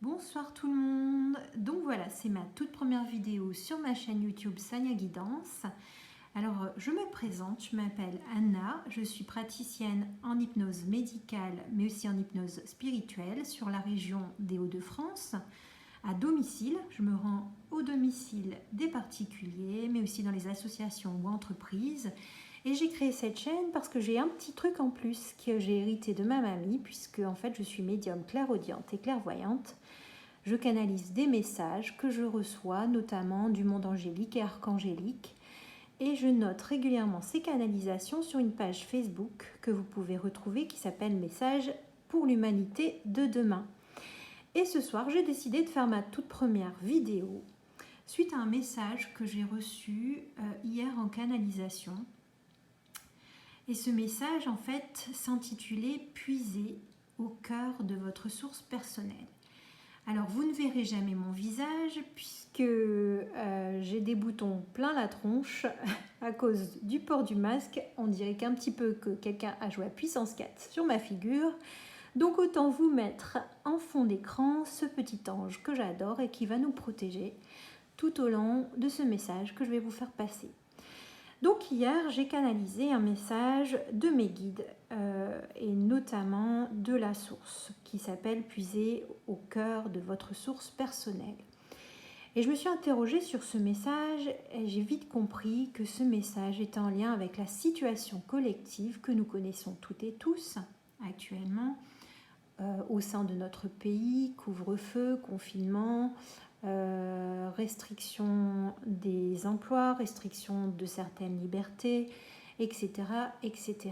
Bonsoir tout le monde. Donc voilà, c'est ma toute première vidéo sur ma chaîne YouTube Sania Guidance. Alors je me présente, je m'appelle Anna, je suis praticienne en hypnose médicale mais aussi en hypnose spirituelle sur la région des Hauts-de-France. À domicile, je me rends au domicile des particuliers mais aussi dans les associations ou entreprises. Et j'ai créé cette chaîne parce que j'ai un petit truc en plus que j'ai hérité de ma mamie, puisque en fait je suis médium clairaudiente et clairvoyante. Je canalise des messages que je reçois, notamment du monde angélique et archangélique, et je note régulièrement ces canalisations sur une page Facebook que vous pouvez retrouver qui s'appelle Messages pour l'humanité de demain. Et ce soir, j'ai décidé de faire ma toute première vidéo suite à un message que j'ai reçu hier en canalisation. Et ce message, en fait, s'intitulait « Puisez au cœur de votre source personnelle ». Alors, vous ne verrez jamais mon visage puisque j'ai des boutons plein la tronche à cause du port du masque. On dirait qu'un petit peu que quelqu'un a joué à puissance 4 sur ma figure. Donc, autant vous mettre en fond d'écran ce petit ange que j'adore et qui va nous protéger tout au long de ce message que je vais vous faire passer. Donc hier, j'ai canalisé un message de mes guides et notamment de la source qui s'appelle « Puisez au cœur de votre source personnelle ». Et je me suis interrogée sur ce message et j'ai vite compris que ce message était en lien avec la situation collective que nous connaissons toutes et tous actuellement au sein de notre pays, couvre-feu, confinement, restriction des emplois, restriction de certaines libertés, etc., etc.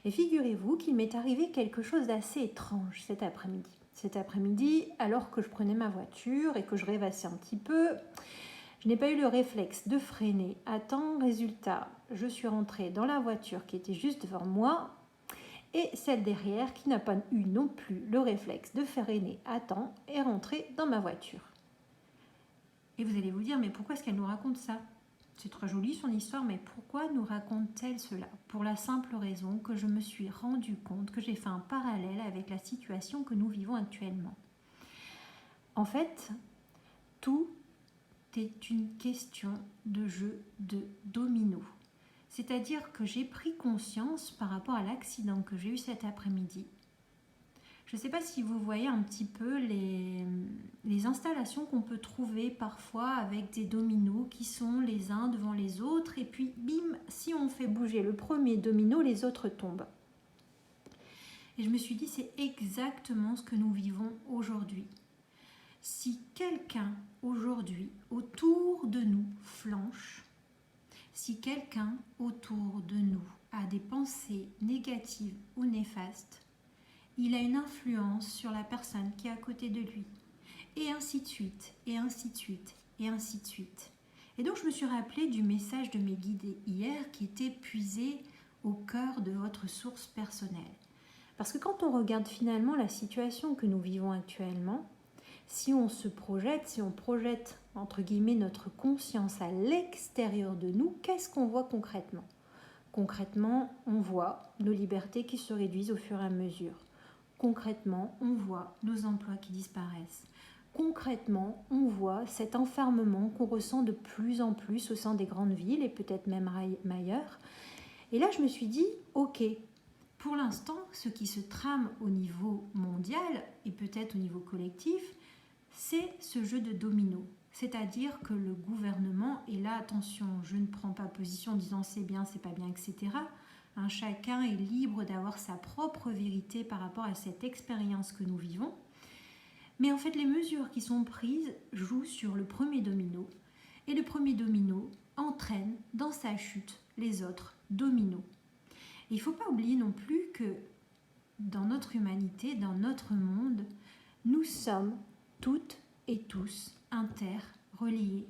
Et figurez-vous qu'il m'est arrivé quelque chose d'assez étrange cet après-midi. Cet après-midi, alors que je prenais ma voiture et que je rêvassais un petit peu, je n'ai pas eu le réflexe de freiner à temps. Résultat, je suis rentrée dans la voiture qui était juste devant moi et celle derrière qui n'a pas eu non plus le réflexe de freiner à temps est rentrée dans ma voiture. Et vous allez vous dire, mais pourquoi est-ce qu'elle nous raconte ça? C'est très joli son histoire, mais pourquoi nous raconte-t-elle cela? Pour la simple raison que je me suis rendu compte que j'ai fait un parallèle avec la situation que nous vivons actuellement. En fait, tout est une question de jeu de domino. C'est-à-dire que j'ai pris conscience par rapport à l'accident que j'ai eu cet après-midi. Je ne sais pas si vous voyez un petit peu les installations qu'on peut trouver parfois avec des dominos qui sont les uns devant les autres et puis bim, si on fait bouger le premier domino, les autres tombent. Et je me suis dit, c'est exactement ce que nous vivons aujourd'hui. Si quelqu'un aujourd'hui autour de nous flanche, si quelqu'un autour de nous a des pensées négatives ou néfastes, il a une influence sur la personne qui est à côté de lui. Et ainsi de suite, et ainsi de suite, et ainsi de suite. Et donc je me suis rappelée du message de mes guides hier qui était « Puisez au cœur de votre source personnelle ». Parce que quand on regarde finalement la situation que nous vivons actuellement, si on se projette, si on projette entre guillemets notre conscience à l'extérieur de nous, qu'est-ce qu'on voit concrètement? Concrètement, on voit nos libertés qui se réduisent au fur et à mesure. Concrètement, on voit nos emplois qui disparaissent. Concrètement, on voit cet enfermement qu'on ressent de plus en plus au sein des grandes villes et peut-être même ailleurs. Et là, je me suis dit, ok, pour l'instant, ce qui se trame au niveau mondial et peut-être au niveau collectif, c'est ce jeu de domino. C'est-à-dire que le gouvernement, et là, attention, je ne prends pas position en disant c'est bien, c'est pas bien, etc. Chacun est libre d'avoir sa propre vérité par rapport à cette expérience que nous vivons. Mais en fait, les mesures qui sont prises jouent sur le premier domino. Et le premier domino entraîne dans sa chute les autres dominos. Et il ne faut pas oublier non plus que dans notre humanité, dans notre monde, nous sommes toutes et tous interreliés.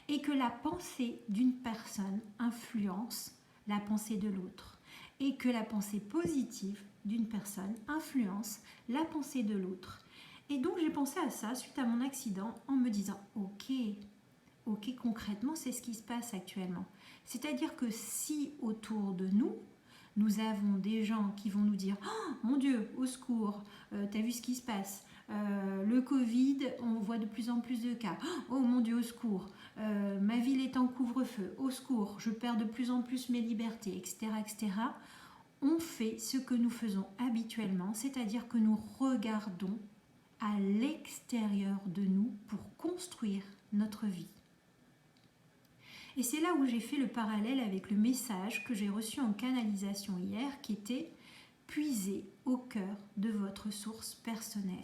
Et que la pensée d'une personne influence la pensée de l'autre. Et que la pensée positive d'une personne influence la pensée de l'autre. Et donc j'ai pensé à ça suite à mon accident en me disant ok, concrètement c'est ce qui se passe actuellement. C'est-à-dire que si autour de nous, nous avons des gens qui vont nous dire « Oh mon Dieu, au secours, t'as vu ce qui se passe ? le Covid, on voit de plus en plus de cas. Oh mon Dieu, au secours. Ma ville est en couvre-feu. Au secours, je perds de plus en plus mes libertés, etc., etc. On fait ce que nous faisons habituellement, c'est-à-dire que nous regardons à l'extérieur de nous pour construire notre vie. Et c'est là où j'ai fait le parallèle avec le message que j'ai reçu en canalisation hier, qui était « Puisez au cœur de votre source personnelle ».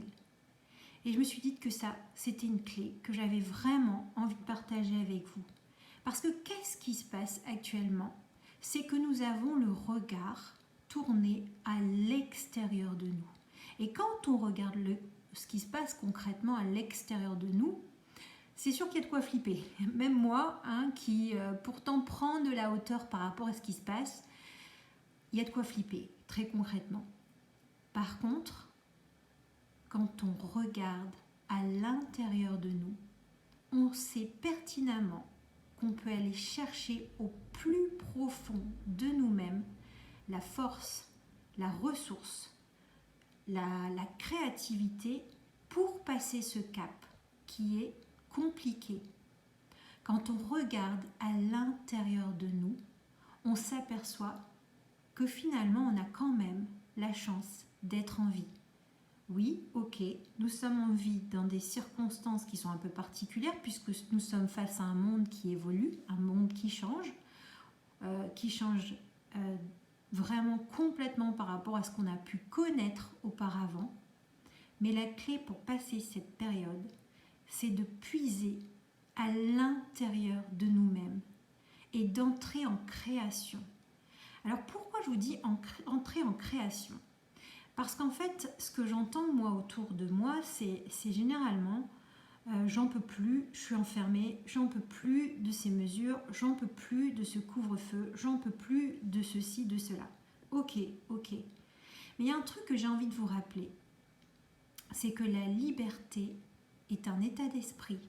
Et je me suis dit que ça, c'était une clé que j'avais vraiment envie de partager avec vous. Parce que qu'est-ce qui se passe actuellement? C'est que nous avons le regard tourné à l'extérieur de nous. Et quand on regarde ce qui se passe concrètement à l'extérieur de nous, c'est sûr qu'il y a de quoi flipper. Même moi, qui pourtant prend de la hauteur par rapport à ce qui se passe, il y a de quoi flipper, très concrètement. Par contre, quand on regarde à l'intérieur de nous, on sait pertinemment qu'on peut aller chercher au plus profond de nous-mêmes la force, la ressource, la créativité pour passer ce cap qui est compliqué. Quand on regarde à l'intérieur de nous, on s'aperçoit que finalement on a quand même la chance d'être en vie. Oui, ok, nous sommes en vie dans des circonstances qui sont un peu particulières puisque nous sommes face à un monde qui évolue, un monde qui change vraiment complètement par rapport à ce qu'on a pu connaître auparavant. Mais la clé pour passer cette période, c'est de puiser à l'intérieur de nous-mêmes et d'entrer en création. Alors pourquoi je vous dis entrer en création? Parce qu'en fait, ce que j'entends moi autour de moi, c'est généralement j'en peux plus, je suis enfermée, j'en peux plus de ces mesures, j'en peux plus de ce couvre-feu, j'en peux plus de ceci, de cela. Ok. Mais il y a un truc que j'ai envie de vous rappeler, c'est que la liberté est un état d'esprit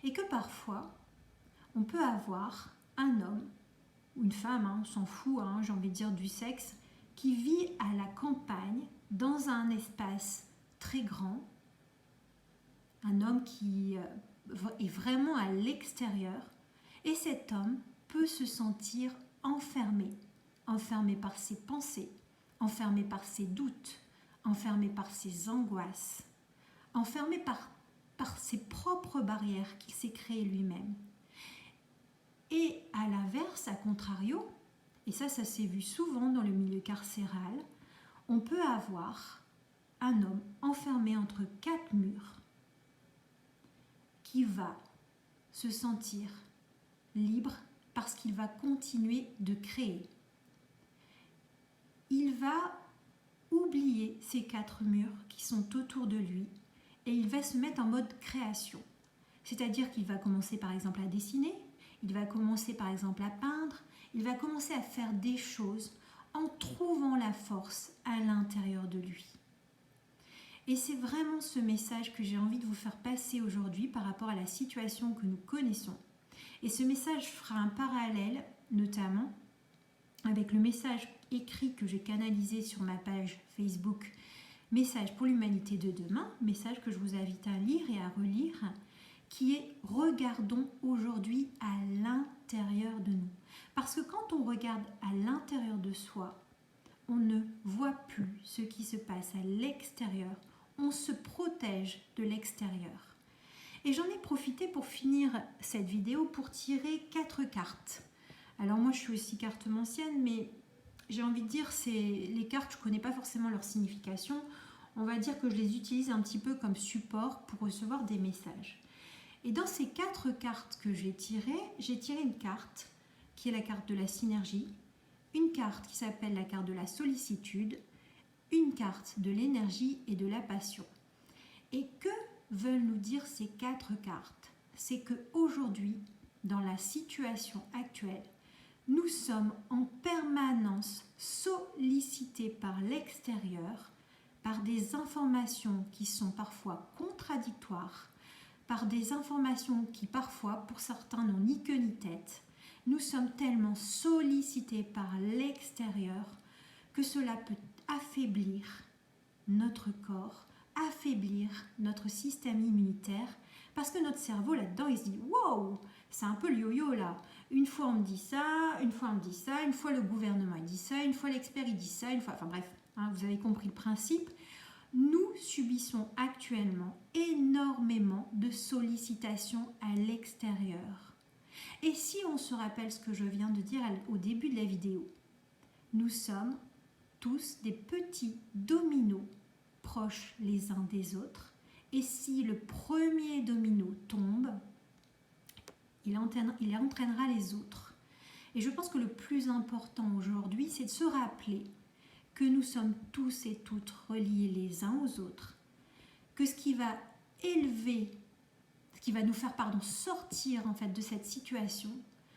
et que parfois, on peut avoir un homme ou une femme, on s'en fout, j'ai envie de dire du sexe, qui vit à la campagne dans un espace très grand, un homme qui est vraiment à l'extérieur, et cet homme peut se sentir enfermé par ses pensées, enfermé par ses doutes, enfermé par ses angoisses, enfermé par ses propres barrières qu'il s'est créées lui-même. Et à l'inverse, à contrario, et ça s'est vu souvent dans le milieu carcéral, on peut avoir un homme enfermé entre 4 murs qui va se sentir libre parce qu'il va continuer de créer. Il va oublier ces 4 murs qui sont autour de lui et il va se mettre en mode création. C'est-à-dire qu'il va commencer par exemple à dessiner, il va commencer par exemple à peindre, il va commencer à faire des choses en trouvant la force à l'intérieur de lui. Et c'est vraiment ce message que j'ai envie de vous faire passer aujourd'hui par rapport à la situation que nous connaissons. Et ce message fera un parallèle notamment avec le message écrit que j'ai canalisé sur ma page Facebook Message pour l'humanité de demain, message que je vous invite à lire et à relire, qui est « Regardons aujourd'hui à l'intérieur de nous ». Parce que quand on regarde à l'intérieur de soi, on ne voit plus ce qui se passe à l'extérieur, on se protège de l'extérieur. Et j'en ai profité pour finir cette vidéo pour tirer 4 cartes. Alors moi je suis aussi cartomancienne, mais j'ai envie de dire, les cartes, je ne connais pas forcément leur signification. On va dire que je les utilise un petit peu comme support pour recevoir des messages. Et dans ces 4 cartes que j'ai tiré une carte qui est la carte de la synergie, une carte qui s'appelle la carte de la sollicitude, une carte de l'énergie et de la passion. Et que veulent nous dire ces 4 cartes? C'est qu'aujourd'hui, dans la situation actuelle, nous sommes en permanence sollicités par l'extérieur, par des informations qui sont parfois contradictoires, par des informations qui parfois, pour certains, n'ont ni queue ni tête. Nous sommes tellement sollicités par l'extérieur que cela peut affaiblir notre corps, affaiblir notre système immunitaire parce que notre cerveau là-dedans il se dit wow, c'est un peu le yo-yo là. Une fois on me dit ça, une fois on me dit ça, une fois le gouvernement il dit ça, une fois l'expert il dit ça, une fois, enfin bref, hein, vous avez compris le principe. Nous subissons actuellement énormément de sollicitations à l'extérieur. Et si on se rappelle ce que je viens de dire au début de la vidéo, nous sommes tous des petits dominos proches les uns des autres. Et si le premier domino tombe, il entraînera les autres. Et je pense que le plus important aujourd'hui, c'est de se rappeler que nous sommes tous et toutes reliés les uns aux autres, que ce qui va nous faire sortir en fait de cette situation,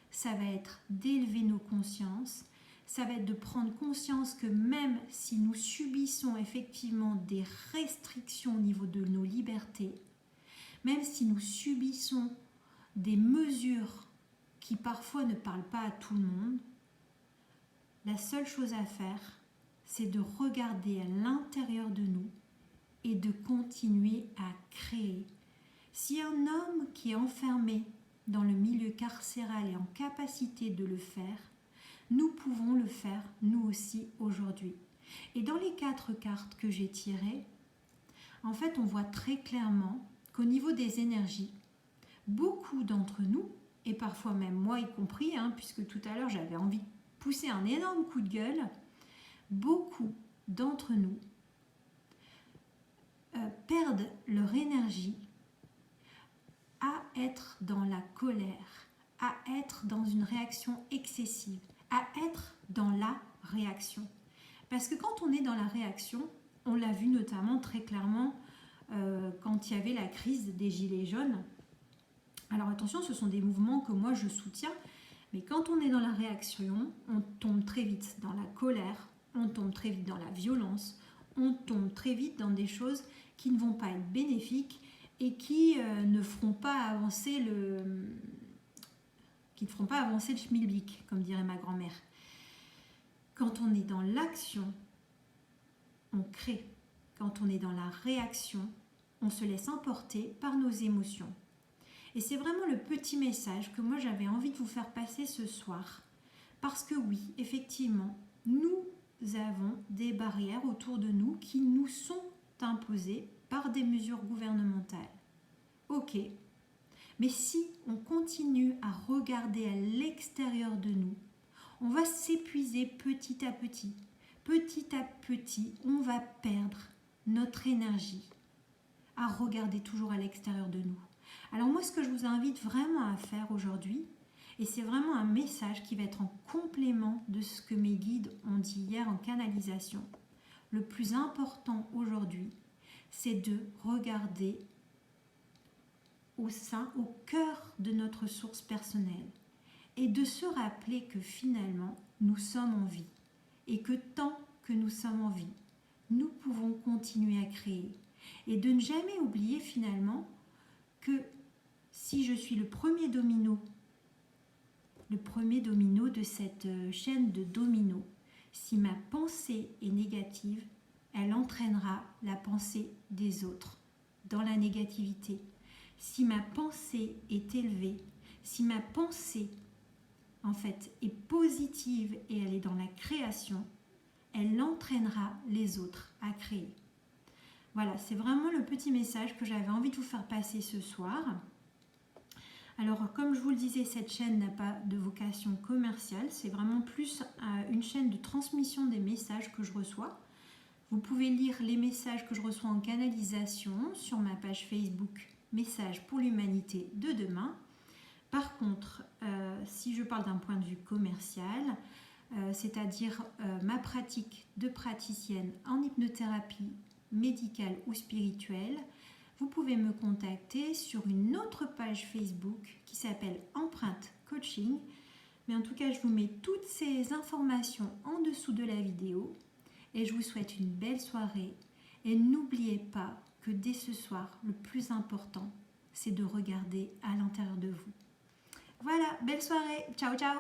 ça va être d'élever nos consciences, ça va être de prendre conscience que même si nous subissons effectivement des restrictions au niveau de nos libertés, même si nous subissons des mesures qui parfois ne parlent pas à tout le monde, la seule chose à faire, c'est de regarder à l'intérieur de nous et de continuer à créer. Si un homme qui est enfermé dans le milieu carcéral est en capacité de le faire, nous pouvons le faire nous aussi aujourd'hui. Et dans les 4 cartes que j'ai tirées, en fait on voit très clairement qu'au niveau des énergies, beaucoup d'entre nous, et parfois même moi y compris, puisque tout à l'heure j'avais envie de pousser un énorme coup de gueule, beaucoup d'entre nous perdent leur énergie à être dans la colère, à être dans une réaction excessive, à être dans la réaction. Parce que quand on est dans la réaction, on l'a vu notamment très clairement quand il y avait la crise des gilets jaunes. Alors attention, ce sont des mouvements que moi je soutiens, mais quand on est dans la réaction, on tombe très vite dans la colère, on tombe très vite dans la violence, on tombe très vite dans des choses qui ne vont pas être bénéfiques et qui ne feront pas avancer le schmilblick, comme dirait ma grand-mère. Quand on est dans l'action, on crée. Quand on est dans la réaction, on se laisse emporter par nos émotions. Et c'est vraiment le petit message que moi j'avais envie de vous faire passer ce soir. Parce que oui, effectivement, nous avons des barrières autour de nous qui nous sont imposées par des mesures gouvernementales. Ok, mais si on continue à regarder à l'extérieur de nous, on va s'épuiser petit à petit. Petit à petit, on va perdre notre énergie à regarder toujours à l'extérieur de nous. Alors moi, ce que je vous invite vraiment à faire aujourd'hui, et c'est vraiment un message qui va être en complément de ce que mes guides ont dit hier en canalisation, le plus important aujourd'hui, c'est de regarder au cœur de notre source personnelle et de se rappeler que finalement, nous sommes en vie et que tant que nous sommes en vie, nous pouvons continuer à créer et de ne jamais oublier finalement que si je suis le premier domino de cette chaîne de dominos, si ma pensée est négative, elle entraînera la pensée des autres dans la négativité. Si ma pensée est élevée, si ma pensée en fait est positive et elle est dans la création, elle entraînera les autres à créer. Voilà, c'est vraiment le petit message que j'avais envie de vous faire passer ce soir. Alors, comme je vous le disais, cette chaîne n'a pas de vocation commerciale, c'est vraiment plus une chaîne de transmission des messages que je reçois. Vous pouvez lire les messages que je reçois en canalisation sur ma page Facebook Messages pour l'humanité de demain. Par contre, si je parle d'un point de vue commercial, c'est-à-dire ma pratique de praticienne en hypnothérapie médicale ou spirituelle, vous pouvez me contacter sur une autre page Facebook qui s'appelle Empreinte Coaching. Mais en tout cas, je vous mets toutes ces informations en dessous de la vidéo et je vous souhaite une belle soirée. Et n'oubliez pas que dès ce soir, le plus important, c'est de regarder à l'intérieur de vous. Voilà, belle soirée. Ciao, ciao.